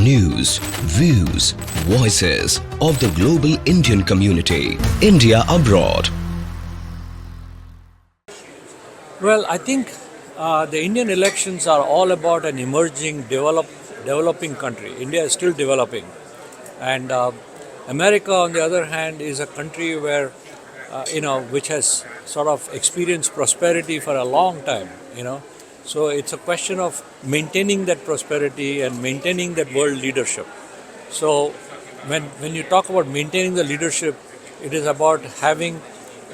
News, views, voices of the global Indian community. India abroad. Well, I think the Indian elections are all about an emerging, developing country. India is still developing. And America, on the other hand, is a country where, which has sort of experienced prosperity for a long time. So it's a question of maintaining that prosperity and maintaining that world leadership. So when you talk about maintaining the leadership, it is about having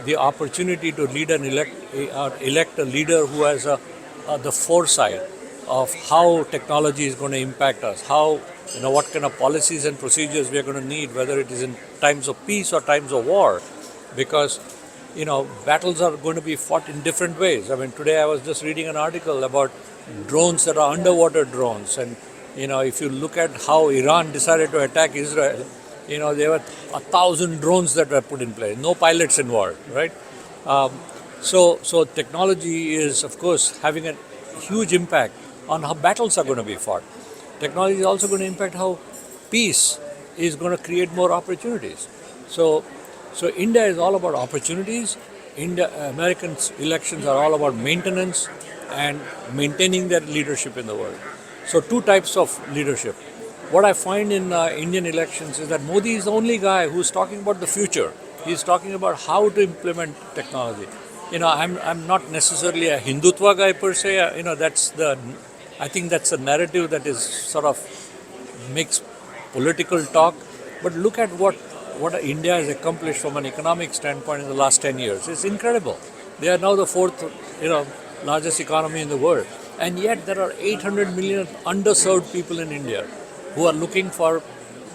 the opportunity to lead and elect a leader who has the foresight of how technology is going to impact us, how what kind of policies and procedures we are going to need, whether it is in times of peace or times of war, because battles are going to be fought in different ways. I mean, today I was just reading an article about drones that are underwater drones, and if you look at how Iran decided to attack Israel, there were 1,000 drones that were put in place, no pilots involved, right? So technology is, of course, having a huge impact on how battles are going to be fought. Technology is also going to impact how peace is going to create more opportunities. So India is all about opportunities. American elections are all about maintenance and maintaining their leadership in the world. So two types of leadership. What I find in Indian elections is that Modi is the only guy who's talking about the future. He's talking about how to implement technology. I'm not necessarily a Hindutva guy per se. I think that's the narrative that is sort of makes political talk. But look at what India has accomplished from an economic standpoint in the last 10 years. It's incredible. They are now the fourth, largest economy in the world. And yet there are 800 million underserved people in India who are looking for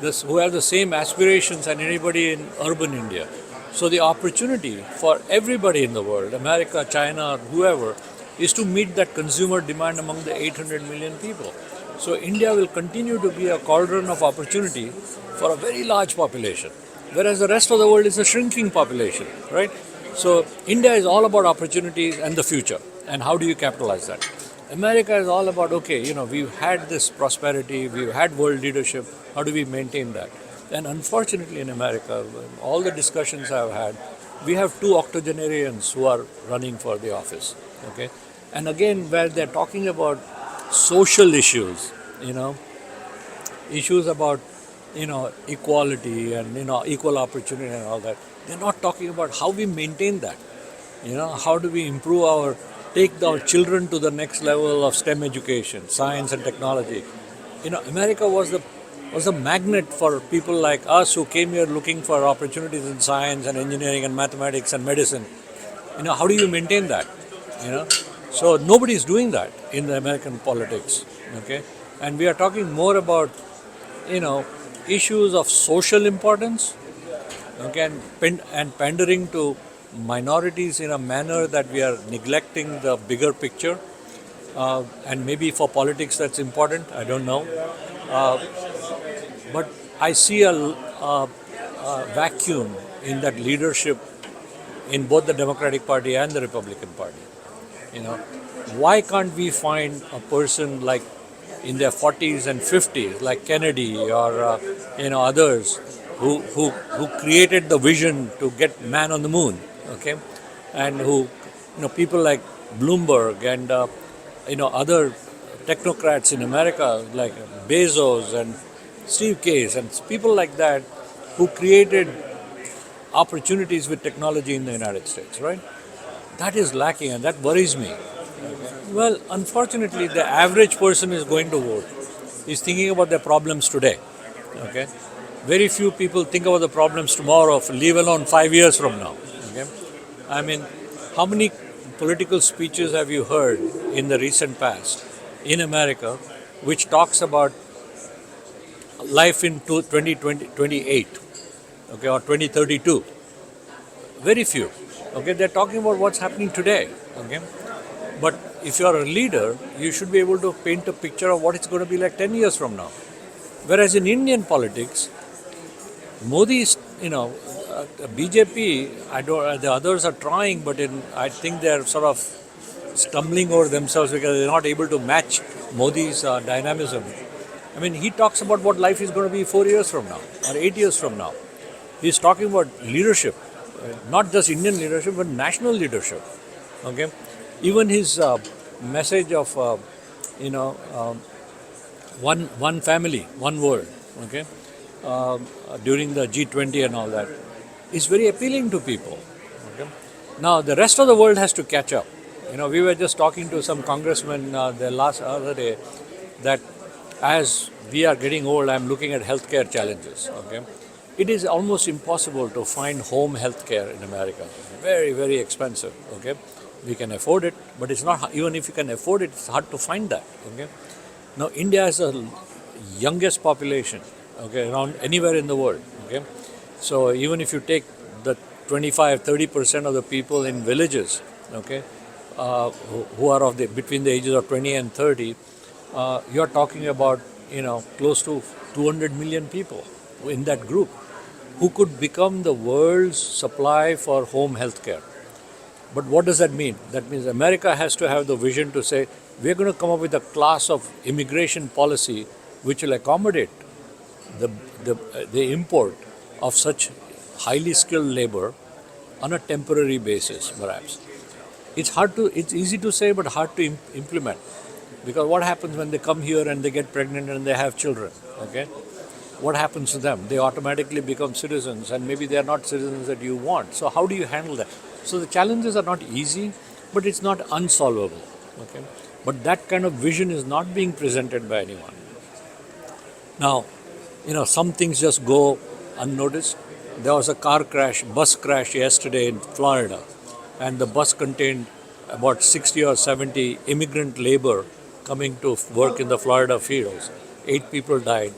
this, who have the same aspirations as anybody in urban India. So the opportunity for everybody in the world, America, China, whoever, is to meet that consumer demand among the 800 million people. So India will continue to be a cauldron of opportunity for a very large population, whereas the rest of the world is a shrinking population, right? So India is all about opportunities and the future, and how do you capitalize that? America is all about, we've had this prosperity, we've had world leadership, how do we maintain that? And unfortunately in America, all the discussions I've had, we have two octogenarians who are running for the office, okay? And again, where they're talking about social issues, issues about, equality and, equal opportunity and all that, they're not talking about how we maintain that, how do we improve take our children to the next level of STEM education, science and technology. America was a magnet for people like us who came here looking for opportunities in science and engineering and mathematics and medicine. How do you maintain that? So nobody is doing that in the American politics, okay? And we are talking more about, issues of social importance, okay, and pandering to minorities in a manner that we are neglecting the bigger picture. And maybe for politics that's important, I don't know. But I see a vacuum in that leadership in both the Democratic Party and the Republican Party. Why can't we find a person like in their 40s and 50s, like Kennedy or others, who created the vision to get man on the moon, okay, and who people like Bloomberg and other technocrats in America like Bezos and Steve Case and people like that who created opportunities with technology in the United States, right? That is lacking and that worries me. Well, unfortunately, the average person is going to vote. He's thinking about their problems today, okay? Very few people think about the problems tomorrow, leave alone 5 years from now, okay? I mean, how many political speeches have you heard in the recent past in America which talks about life in 2028, okay, or 2032? Very few. Okay, they're talking about what's happening today. Okay, but if you're a leader, you should be able to paint a picture of what it's going to be like 10 years from now. Whereas in Indian politics, Modi's, BJP, the others are trying, but I think they're sort of stumbling over themselves because they're not able to match Modi's dynamism. I mean, he talks about what life is going to be 4 years from now or 8 years from now. He's talking about leadership, not just Indian leadership, but national leadership. Okay, even his message of you know one family, one world. Okay, during the G20 and all that is very appealing to people. Okay, now the rest of the world has to catch up. We were just talking to some congressmen the other day that as we are getting old, I'm looking at healthcare challenges. Okay, it is almost impossible to find home healthcare in America. Very, very expensive. Okay, we can afford it, but it's not. Even if you can afford it, it's hard to find that. Okay, now India has the youngest population. Okay, around anywhere in the world. Okay, so even if you take the 25-30% of the people in villages, okay, who are between the ages of 20 and 30, you're talking about close to 200 million people in that group who could become the world's supply for home health care. But what does that mean? That means America has to have the vision to say, we're going to come up with a class of immigration policy which will accommodate the import of such highly skilled labor on a temporary basis, perhaps. It's easy to say, but hard to implement. Because what happens when they come here and they get pregnant and they have children? Okay, what happens to them? They automatically become citizens, and maybe they are not citizens that you want. So how do you handle that? So the challenges are not easy, but it's not unsolvable. Okay, but that kind of vision is not being presented by anyone. Now, some things just go unnoticed. There was a bus crash yesterday in Florida, and the bus contained about 60 or 70 immigrant labor coming to work in the Florida fields. 8 people died.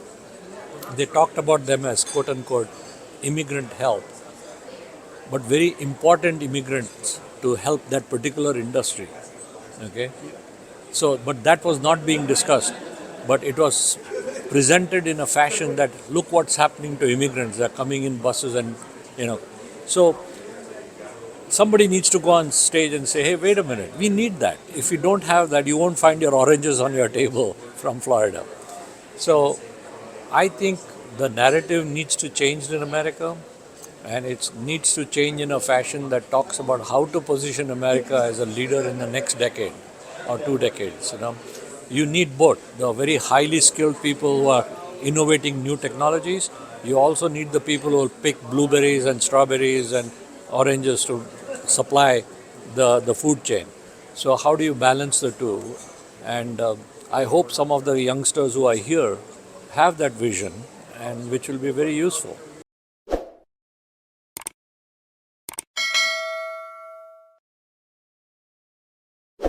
They talked about them as quote-unquote immigrant help, but very important immigrants to help that particular industry. Okay, so but that was not being discussed, but it was presented in a fashion that look what's happening to immigrants. They're coming in buses and so somebody needs to go on stage and say, hey, wait a minute, we need that. If you don't have that, you won't find your oranges on your table from Florida. So I think the narrative needs to change in America, and it needs to change in a fashion that talks about how to position America as a leader in the next decade or 2 decades. You need both the very highly skilled people who are innovating new technologies. You also need the people who will pick blueberries and strawberries and oranges to supply the food chain. So how do you balance the two? And I hope some of the youngsters who are here have that vision, and which will be very useful.